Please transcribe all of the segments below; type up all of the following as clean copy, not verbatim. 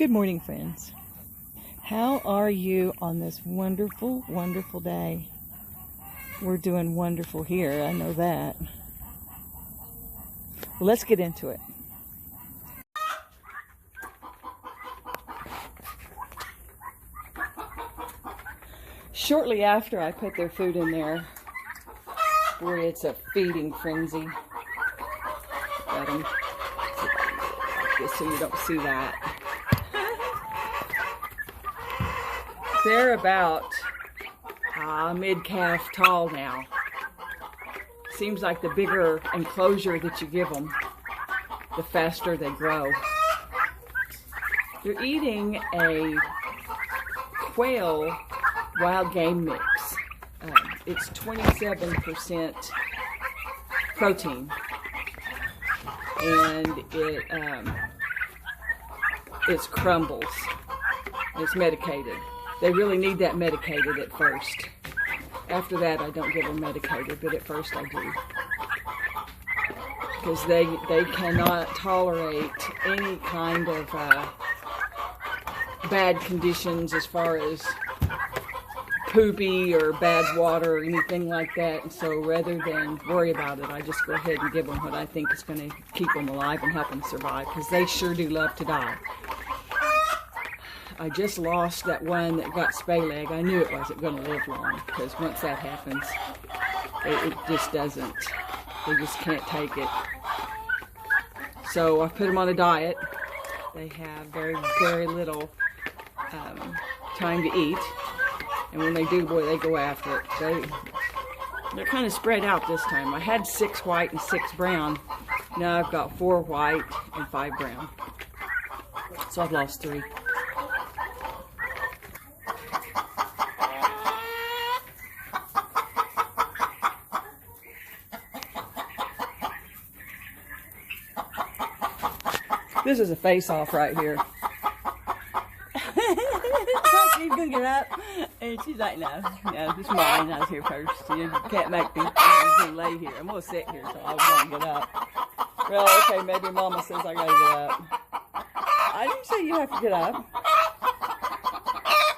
Good morning, friends. How are you on this wonderful, wonderful day? We're doing wonderful here, I know that. Well, let's get into it. Shortly after I put their food in there, boy, it's a feeding frenzy. Got them. Just so you don't see that. They're about mid-calf tall now. Seems like the bigger enclosure that you give them, the faster they grow. They're eating a quail wild game mix. It's 27% protein, and it's crumbles. It's medicated. They really need that medicated at first. After that, I don't give them medicated, but at first I do. Because they cannot tolerate any kind of bad conditions as far as poopy or bad water or anything like that. And so rather than worry about it, I just go ahead and give them what I think is going to keep them alive and help them survive, because they sure do love to die. I just lost that one that got spay leg. I knew it wasn't going to live long, because once that happens, it just doesn't. They just can't take it. So I put them on a diet. They have very, very little time to eat. And when they do, boy, they go after it. They're kind of spread out this time. I had 6 white and 6 brown. Now I've got 4 white and 5 brown. So I've lost 3. This is a face-off right here. She's gonna get up, and she's like, no, this is mine. I was here first. You can't make me. I'm gonna lay here. I'm gonna sit here, so I won't get up. Well, okay, maybe Mama says I gotta get up. I didn't say you have to get up.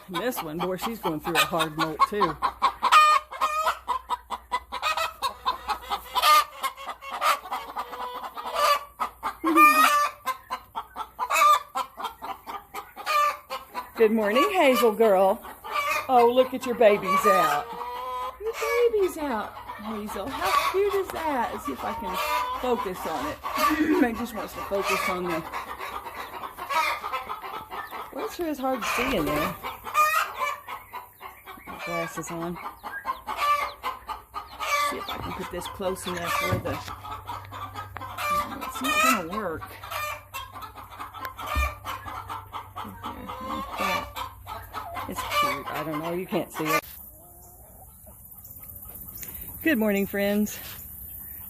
And this one, boy, she's going through a hard molt too. Good morning, Hazel girl. Oh, look at your babies out. Your baby's out, Hazel. How cute is that? Let's see if I can focus on it. Meg just wants to focus on the... Well, it sure is hard to see in there. Glasses on. See if I can put this close enough where the... It's not going to work. It's cute. I don't know. You can't see it. Good morning, friends.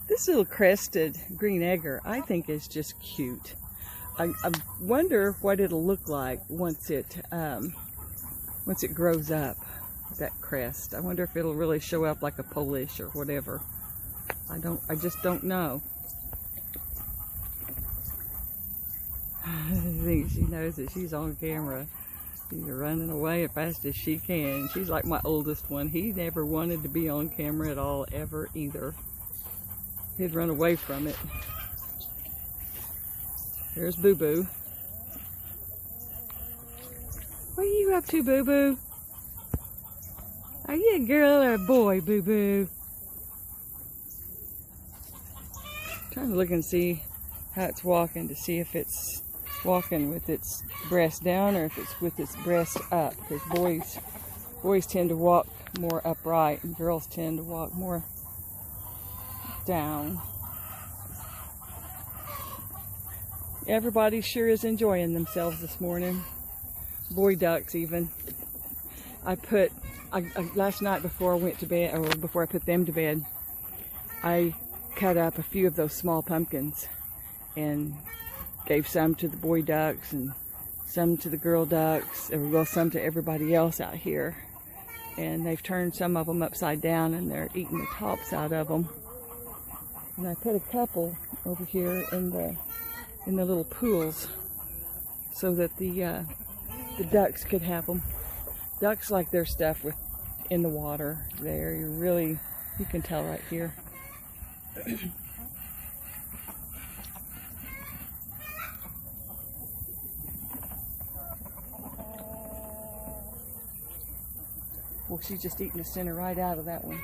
This little crested green egger, I think, is just cute. I wonder what it'll look like once it grows up. That crest. I wonder if it'll really show up like a Polish or whatever. I just don't know. I think she knows that she's on camera. She's running away as fast as she can. She's like my oldest one. He never wanted to be on camera at all, ever, either. He'd run away from it. There's Boo Boo. What are you up to, Boo Boo? Are you a girl or a boy, Boo Boo? Trying to look and see how it's walking, to see if it's walking with its breast down or if it's with its breast up, because boys tend to walk more upright and girls tend to walk more down. Everybody sure is enjoying themselves this morning. Boy ducks even. Last night before I went to bed, or before I put them to bed, I cut up a few of those small pumpkins and gave some to the boy ducks and some to the girl ducks, or well, some to everybody else out here. And they've turned some of them upside down and they're eating the tops out of them. And I put a couple over here in the little pools so that the ducks could have them. Ducks like their stuff in the water. There, you can tell right here. Well, she's just eating the center right out of that one.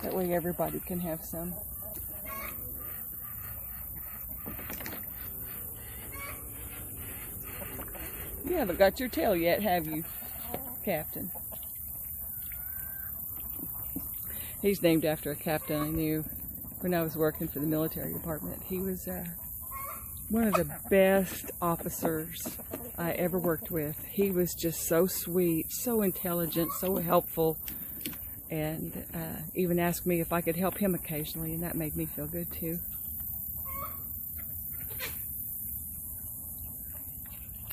That way everybody can have some. You haven't got your tail yet, have you, Captain? He's named after a captain I knew when I was working for the military department. He was one of the best officers I ever worked with. He was just so sweet, so intelligent, so helpful, and even asked me if I could help him occasionally, and that made me feel good too.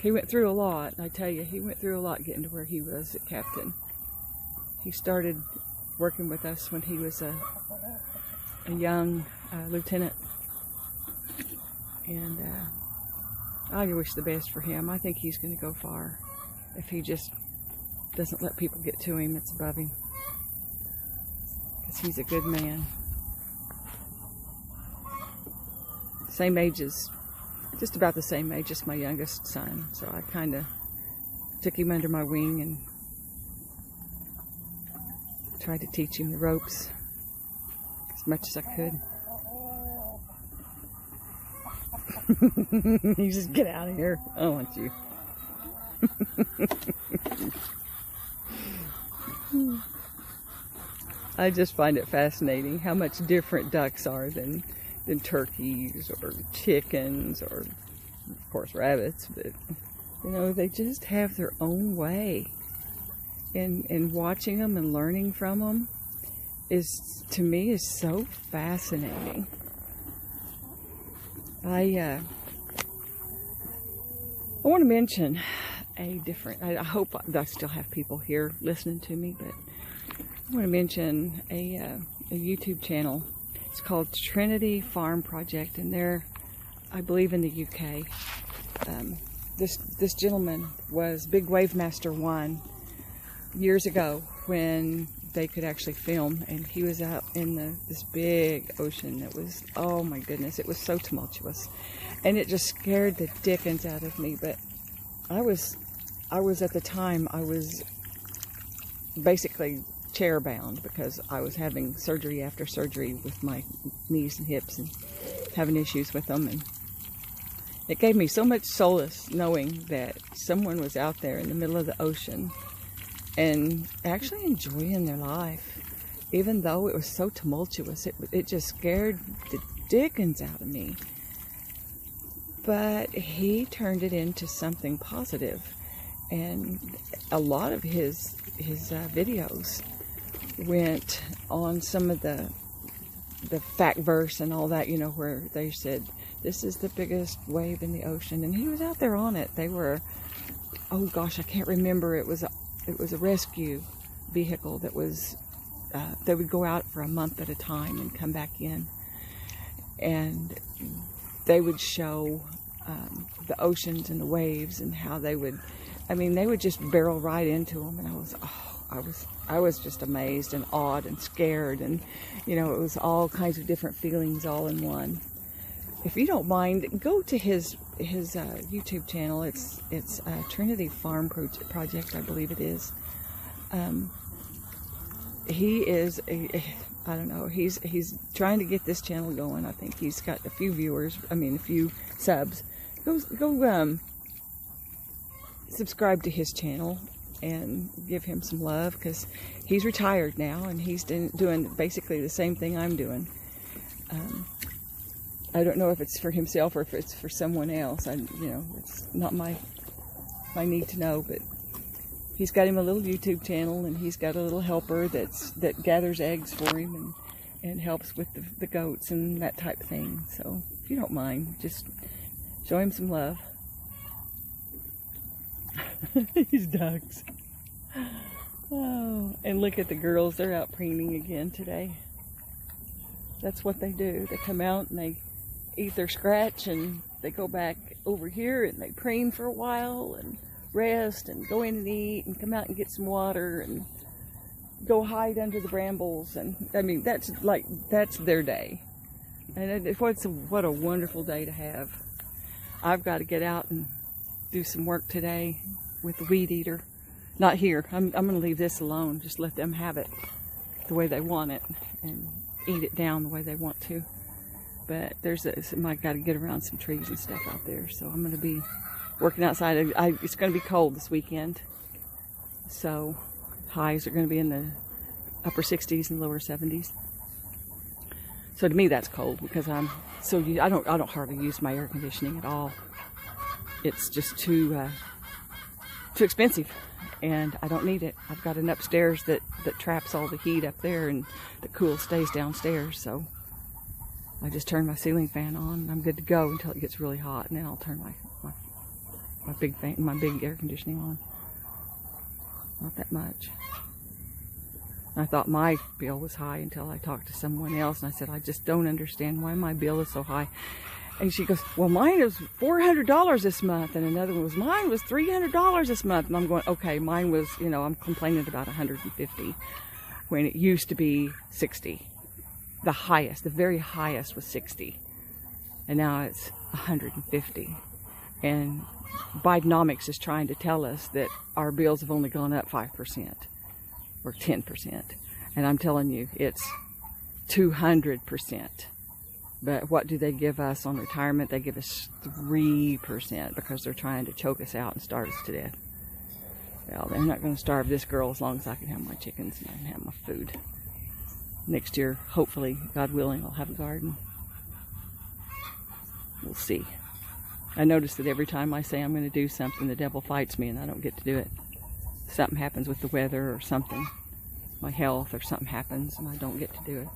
He went through a lot, I tell you, he went through a lot getting to where he was at captain. He started working with us when he was a young lieutenant, and I wish the best for him. I think he's going to go far if he just doesn't let people get to him that's above him, because he's a good man. Same age as, just about the same age as my youngest son, so I kind of took him under my wing and tried to teach him the ropes as much as I could. You just get out of here. I don't want you. I just find it fascinating how much different ducks are than turkeys or chickens or, of course, rabbits. But, you know, they just have their own way. And watching them and learning from them is, to me, is so fascinating. I want to mention a different, I hope I still have people here listening to me, but I want to mention a YouTube channel. It's called Trinity Farm Project, and they're, I believe, in the UK. This gentleman was Big Wave Master 1 years ago when they could actually film, and he was out in this big ocean that was, oh my goodness, it was so tumultuous, and it just scared the dickens out of me. But I was at the time, I was basically chair bound because I was having surgery after surgery with my knees and hips and having issues with them, and it gave me so much solace knowing that someone was out there in the middle of the ocean and actually enjoying their life, even though it was so tumultuous. It just scared the dickens out of me. But he turned it into something positive, and a lot of his videos went on some of the fact verse and all that, you know, where they said this is the biggest wave in the ocean, and he was out there on it. They were, oh gosh, I can't remember. It was a rescue vehicle that was, they would go out for a month at a time and come back in, and they would show the oceans and the waves and how they would, they would just barrel right into them, and I was just amazed and awed and scared, and you know, it was all kinds of different feelings all in one. If you don't mind, go to his YouTube channel. It's Trinity Farm Project, I believe it is. He is I don't know. He's trying to get this channel going. I think he's got a few viewers. A few subs. Go subscribe to his channel and give him some love, because he's retired now and he's doing basically the same thing I'm doing. I don't know if it's for himself or if it's for someone else. It's not my need to know, but he's got him a little YouTube channel, and he's got a little helper that gathers eggs for him and helps with the goats and that type of thing. So if you don't mind, just show him some love. These ducks. Oh, and look at the girls. They're out preening again today. That's what they do. They come out and they eat their scratch, and they go back over here and they preen for a while and rest and go in and eat and come out and get some water and go hide under the brambles. And I mean, that's their day. And what a wonderful day to have. I've got to get out and do some work today with the weed eater. Not here. I'm going to leave this alone. Just let them have it the way they want it and eat it down the way they want to. But I got to get around some trees and stuff out there. So I'm going to be working outside. It's going to be cold this weekend. So highs are going to be in the upper 60s and lower 70s. So to me that's cold because I don't hardly use my air conditioning at all. It's just too expensive, and I don't need it. I've got an upstairs that traps all the heat up there, and the cool stays downstairs. So I just turn my ceiling fan on and I'm good to go until it gets really hot, and then I'll turn my big air conditioning on. Not that much. I thought my bill was high until I talked to someone else, and I said, I just don't understand why my bill is so high. And she goes, well, mine is $400 this month. And another one was, mine was $300 this month. And I'm going, okay, mine was, I'm complaining about $150 when it used to be $60. The very highest was $60. And now it's $150. And Bidenomics is trying to tell us that our bills have only gone up 5%. Or 10%, and I'm telling you, it's 200%. But what do they give us on retirement? They give us 3% because they're trying to choke us out and starve us to death. Well, they're not going to starve this girl as long as I can have my chickens and I can have my food. Next year, hopefully, God willing, I'll have a garden. We'll see. I notice that every time I say I'm going to do something, the devil fights me and I don't get to do it. Something happens with the weather or something, my health or something happens and I don't get to do it.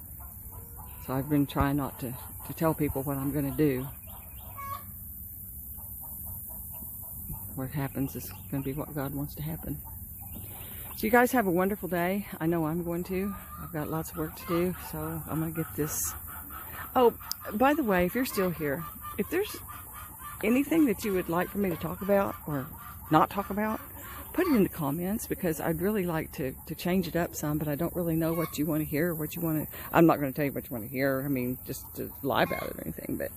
So I've been trying not to tell people what I'm going to do. What happens is going to be what God wants to happen. So you guys have a wonderful day. I know I'm going to. I've got lots of work to do, so I'm going to get this. Oh, by the way, if you're still here, if there's anything that you would like for me to talk about or not talk about, put it in the comments, because I'd really like to change it up some, but I don't really know what you want to hear or what you want to... I'm not going to tell you what you want to hear, I mean, just to lie about it or anything, but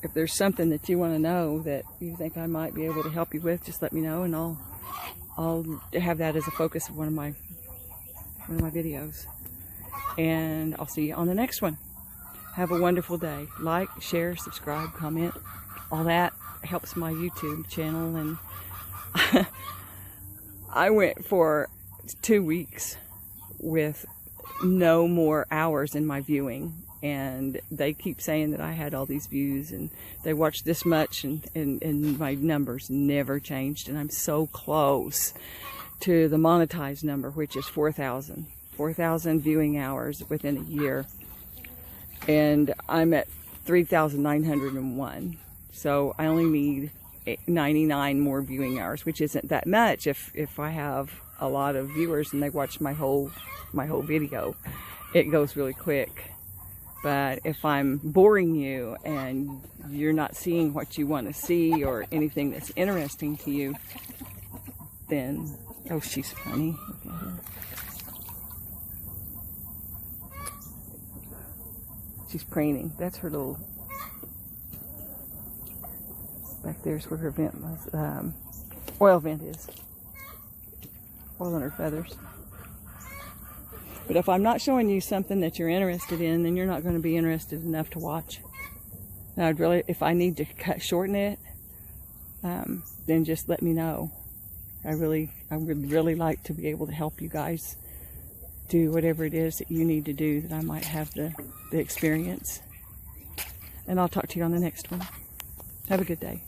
if there's something that you want to know that you think I might be able to help you with, just let me know, and I'll have that as a focus of one of my videos. And I'll see you on the next one. Have a wonderful day. Like, share, subscribe, comment, all that helps my YouTube channel. And I went for 2 weeks with no more hours in my viewing, and they keep saying that I had all these views and they watched this much, and my numbers never changed, and I'm so close to the monetized number, which is 4,000 viewing hours within a year, and I'm at 3,901. So I only need 99 more viewing hours, which isn't that much if I have a lot of viewers and they watch my whole video. It goes really quick. But if I'm boring you and you're not seeing what you want to see or anything that's interesting to you, then... Oh, she's funny. Look at her. She's preening. That's her little... Back there's where her vent was, oil vent is. Oil on her feathers. But if I'm not showing you something that you're interested in, then you're not going to be interested enough to watch. And I'd really, if I need to shorten it, then just let me know. I would really like to be able to help you guys do whatever it is that you need to do, that I might have the experience. And I'll talk to you on the next one. Have a good day.